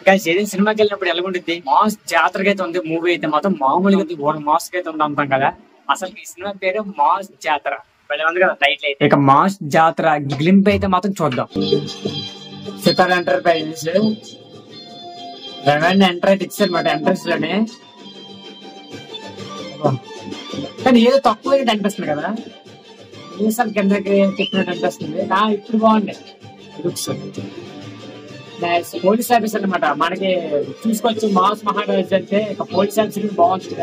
Guys ఏదైనా సినిమాకి వెళ్ళినప్పుడు ఎలా ఉంటుంది, మాస్ జాతరగా అయితే ఉంది. మూవీ అయితే మాత్రం మామూలుగా మాస్ గా అయితే ఉంది అంటాం కదా. అసలు ఈ సినిమా పేరు మాస్ జాతర. భలే ఉంది కదా టైటిల్ అయితే. ఇక మాస్ జాతర గ్లింప్ అయితే మాత్రం చూద్దాం. సితార్ ఎంటర్ప్రైజెస్ రెవెన్యూ ఎంటర్ అయితే ఇచ్చారు అనమాట ఎంట్రన్స్ లోనే. కానీ ఏదో తక్కువ అనిపిస్తుంది కదా, ఏసారి కిందకి చెప్పినట్టు అనిపిస్తుంది. ఇప్పుడు బాగుండే లుక్స్. పోలీస్ ఆఫీసర్ అనమాట మనకి చూసుకోవచ్చు. మాస్ మహారాజ్ అంటే ఇక పోలీస్ ఆఫీసర్ బాగుంటుంది.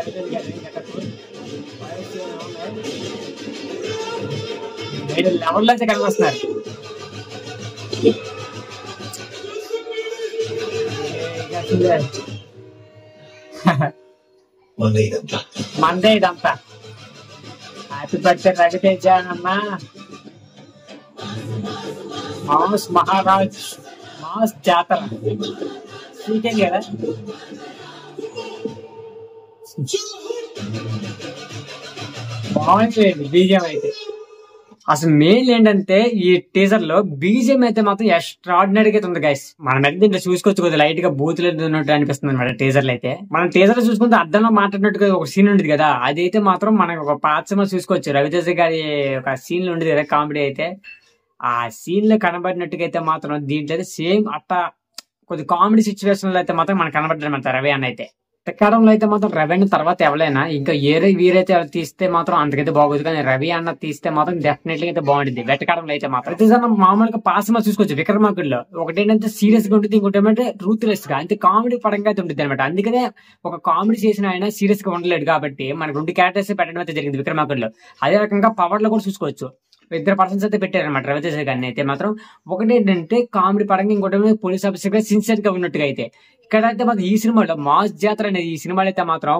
లెవెల్లో అయితే కనిపిస్తున్నారు. మందే ఇదంతా. హ్యాపీ బర్త్డే రవితేజ అమ్మా. మాస్ మహారాజ్ మాస్ జాతర సీకే కదా. బాగుంటుంది బీజిఎం అయితే. అసలు మెయిన్ ఏంటంటే ఈ టీజర్ లో బీజిఎం అయితే మాత్రం ఎక్స్ట్రాడినరీగా అయితే ఉంది గైస్. మనం అయితే దీంట్లో చూసుకోవచ్చు కొద్దిగా లైట్ గా బూతులు ఉన్నట్టు అనిపిస్తుంది అనమాట టీజర్లు అయితే. మనం టీజర్ లో చూసుకుంటే అద్దంలో మాట్లాడినట్టుగా ఒక సీన్ ఉండేది కదా, అదైతే మాత్రం మనకు ఒక పాత సినిమా చూసుకోవచ్చు. రవితేజ గారి ఒక సీన్ లో ఉండేది కదా కామెడీ అయితే. ఆ సీన్ లో కనబడినట్టుగా అయితే మాత్రం దీంట్లో అయితే సేమ్ అట్ట కొద్ది కామెడీ సిచ్యువేషన్ లో అయితే మాత్రం మనకు కనబడ్డారు రవి అన్న అయితే. వెతకడంలో అయితే మాత్రం రవి అన్న తర్వాత ఎవరైనా ఇంకా వీరైతే తీస్తే మాత్రం అంతకైతే బాగోదు, కానీ రవి అన్న తీస్తే మాత్రం డెఫినెట్లీ అయితే బాగుంటుంది. వెతకడంలో అయితే మాత్రం ప్రతి మామూలుగా పాసిమా చూసుకోవచ్చు. విక్రమార్కుడులో ఒకటేంటంటే సీరియస్ గా ఉంటుంది, ఇంకోటి ఏమంటే రూత్లెస్ గా అంటే కామెడీ పరంగా అయితే ఉంటుంది అనమాట. అందుకనే ఒక కామెడీ చేసిన ఆయన సీరియస్ గా ఉండలేడు కాబట్టి మనకు 2 క్యారెక్టర్స్ పెట్టడం అయితే జరిగింది విక్రమార్కుడులో. అదే రకంగా పవర్ లో కూడా చూసుకోవచ్చు. 2 పర్సన్స్ అయితే పెట్టారనమాట రవితేజ గారిని అయితే మాత్రం. ఒకటి ఏంటంటే కామెడీ పరంగా, ఇంకోటి పోలీస్ ఆఫీసర్ గా సిన్సియర్ గా ఉన్నట్టుగా అయితే. ఇక్కడ అయితే మాత్రం ఈ సినిమాలో మాస్ జాతర అనేది ఈ సినిమాలో అయితే మాత్రం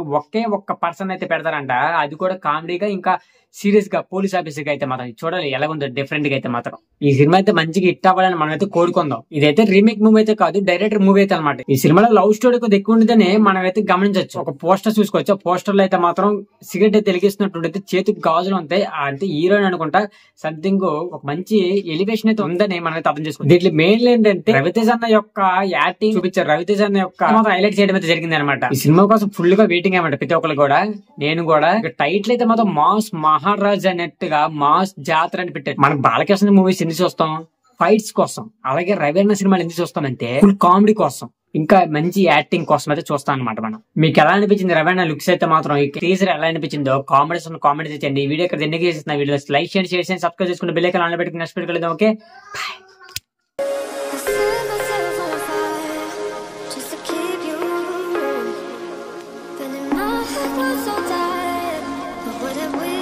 ఒక్క పర్సన్ అయితే పెడతారంట. అది కూడా కామెడీగా ఇంకా సీరియస్ గా పోలీస్ ఆఫీసర్ గా అయితే మాత్రం చూడాలి ఎలా ఉందో డిఫరెంట్ గా అయితే మాత్రం. ఈ సినిమా అయితే మంచిగా హిట్ అవ్వాలని మనం అయితే కోరుకుందాం. ఇదైతే రీమేక్ మూవీ అయితే కాదు, డైరెక్టర్ మూవీ అయితే అనమాట. ఈ సినిమాలో లవ్ స్టోరీ కొద్దిగా ఎక్కువ ఉంటుందని మనం అయితే గమనించవచ్చు. ఒక పోస్టర్ చూసుకోవచ్చు. పోస్టర్ లో అయితే మాత్రం సిగరెట్ అయితే వెలిగిస్తున్నట్టు చేతికి గాజులు ఉంటాయి. అంటే హీరోయిన్ అనుకుంటా సంథింగ్ ఒక మంచి ఎలివేషన్ అయితే ఉందని మనం అయితే అర్థం చేసుకోవచ్చు. దీంట్లో మెయిన్ ఏంటంటే రవితేజ అన్న యొక్క యాక్టింగ్ చూపించారు. రవితేజ అన్న యొక్క హైలైట్ చేయడం అయితే జరిగింది అనమాట. ఈ సినిమా కోసం ఫుల్ గా వెయిటింగ్ అనమాట ప్రతి ఒక్కరు కూడా, నేను కూడా. టైటిల్ అయితే మాత్రం మాస్ మహారాజ్ అన్నట్టుగా మాస్ జాతర అని పెట్టారు. మనం బాలకృష్ణ మూవీస్ ఎన్ని చూస్తాం ఫైట్స్ కోసం, అలాగే రవి అన్న సినిమాలు ఎందుకు చూస్తామంటే ఫుల్ కామెడీ కోసం, ఇంకా మంచి యాక్టింగ్ కోసం అయితే చూస్తాం అనమాట మనం. మీకు ఎలా అనిపించింది రవి అన్న లుక్స్ అయితే మాత్రం, ఈ టీజర్ ఎలా అనిపించిందో కామెంట్స్ చేయండి. ఈ వీడియో ఇక్కడ ఎందుకు చేసిన వీడియో లైక్ చేయండి, షేర్ చేయండి, సబ్స్క్రైబ్ చేసుకుని బెల్ ఐకాన్ ఆన్ లో పెట్టుకుని next video. Okay bye. So tired, but what have we